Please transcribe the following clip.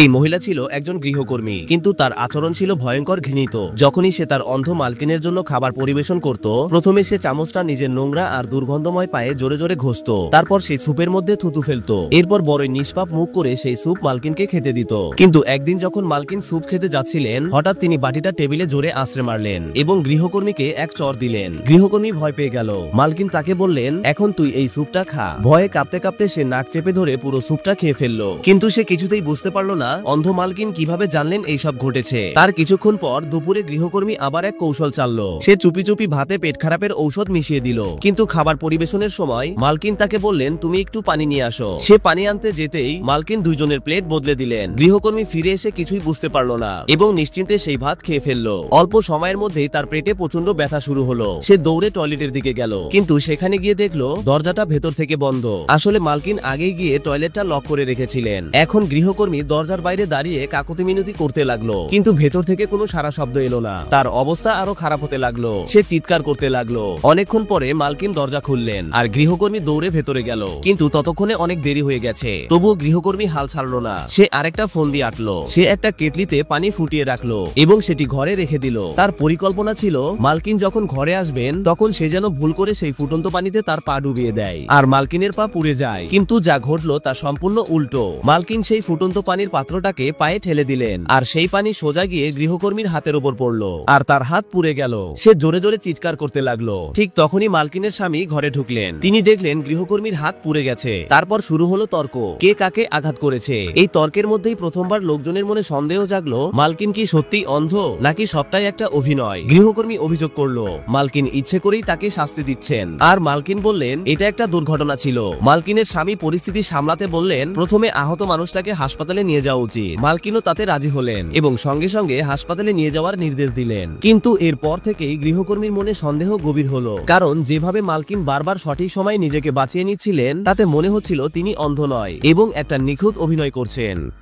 এই মহিলা ছিল একজন গৃহকর্মী, কিন্তু তার আচরণ ছিল ভয়ঙ্কর ঘৃণিত। যখনই সে তার অন্ধ মালকিনের জন্য খাবার পরিবেশন করত, প্রথমে সে চামচটা নিজের নোংরা আর দুর্গন্ধময় পায়ে জোরে জোরে ঘষত। তারপর সেই স্যুপের মধ্যে থুতু ফেলত। এরপর বড়ই নিষ্পাপ মুখ করে সেই স্যুপ মালকিনকে খেতে দিত। কিন্তু একদিন যখন মালকিন স্যুপ খেতে যাচ্ছিলেন, হঠাৎ তিনি বাটিটা টেবিলে জোরে আছড়ে মারলেন এবং গৃহকর্মীকে এক চড় দিলেন। গৃহকর্মী ভয় পেয়ে গেল। মালকিন তাকে বললেন, এখন তুই এই স্যুপটা খা। ভয়ে কাঁপতে কাঁপতে সে নাক চেপে ধরে পুরো স্যুপটা খেয়ে ফেললো। কিন্তু সে কিছুতেই বুঝতে পারল না অন্ধ মালকিন কিভাবে জানলেন এইসব ঘটেছে। তার কিছুক্ষণ পর দুপুরে গৃহকর্মী আবার এক কৌশল চাললো। সে চুপি চুপি ভাতে পেট খারাপের ঔষধ মিশিয়ে দিল। কিন্তু খাবার পরিবেশনের সময় মালকিন তাকে বললেন, তুমি একটু পানি নিয়ে আসো। সে পানি আনতে যেতেই মালকিন দুইজনের প্লেট বদলে দিলেন। গৃহকর্মী ফিরে এসে কিছুই বুঝতে পারলো না এবং নিশ্চিন্তে সেই ভাত খেয়ে ফেললো। অল্প সময়ের মধ্যেই তার পেটে প্রচন্ড ব্যথা শুরু হলো। সে দৌড়ে টয়লেটের দিকে গেল, কিন্তু সেখানে গিয়ে দেখলো দরজাটা ভেতর থেকে বন্ধ। আসলে মালকিন আগেই গিয়ে টয়লেটটা লক করে রেখেছিলেন। এখন গৃহকর্মী দরজার বাইরে দাঁড়িয়ে কাকুতি মিনতি করতে লাগলো, কিন্তু ভেতর থেকে কোনো সারা শব্দ এলো না। তার অবস্থা আরো খারাপ হতে লাগলো। সে চিৎকার করতে লাগলো। অনেকক্ষণ পরে মালকিন দরজা খুললেন আর গৃহকর্মী দৌড়ে ভেতরে গেল, কিন্তু ততক্ষণে অনেক দেরি হয়ে গেছে। তবুও গৃহকর্মী হাল ছাড়লো না। সে আরেকটা ফোন দিয়ে আটলো। সে একটা কেটলিতে পানি ফুটিয়ে রাখলো এবং সেটি ঘরে রেখে দিল। তার পরিকল্পনা ছিল মালকিন যখন ঘরে আসবেন তখন সে যেন ভুল করে সেই ফুটন্ত পানিতে তার পা ডুবিয়ে দেয় আর মালকিনের পা পুড়ে যায়। কিন্তু যা ঘটলো তা সম্পূর্ণ উল্টো। মালকিন সেই ফুটন্ত পানির পাত্রটাকে পায়ে ঠেলে দিলেন আর সেই পানি সোজা গিয়ে গৃহকর্মীর হাতের উপর পড়লো আর তার হাত পুড়ে গেল। সে জোরে জোরে চিৎকার করতে লাগলো। ঠিক তখনই মালকিনের স্বামী ঘরে ঢুকলেন। তিনি দেখলেন গৃহকর্মীর হাত পুড়ে গেছে। তারপর শুরু হলো তর্ক, কে কাকে আঘাত করেছে। এই তর্কের মধ্যেই প্রথমবার লোকজনের মনে সন্দেহ জাগলো, মালকিন কি সত্যি অন্ধ নাকি সবটাই একটা অভিনয়। গৃহকর্মী অভিযোগ করলো মালকিন ইচ্ছে করেই তাকে শাস্তি দিচ্ছেন, আর মালকিন বললেন এটা একটা দুর্ঘটনা ছিল। মালকিনের স্বামী পরিস্থিতি সামলাতে বললেন, প্রথমে আহত মানুষটাকে হাসপাতালে নিয়ে যাওয়া উচিত। মালকিনও তাতে রাজি হলেন এবং সঙ্গে সঙ্গে হাসপাতালে নিয়ে যাওয়ার নির্দেশ দিলেন। কিন্তু এরপর থেকেই গৃহকর্মীর মনে সন্দেহ গভীর হলো, কারণ যেভাবে মালকিন বারবার সঠিক সময় নিজেকে বাঁচিয়ে নিচ্ছিলেন তাতে মনে হচ্ছিল তিনি অন্ধ নয় এবং একটা নিখুঁত অভিনয় করছেন।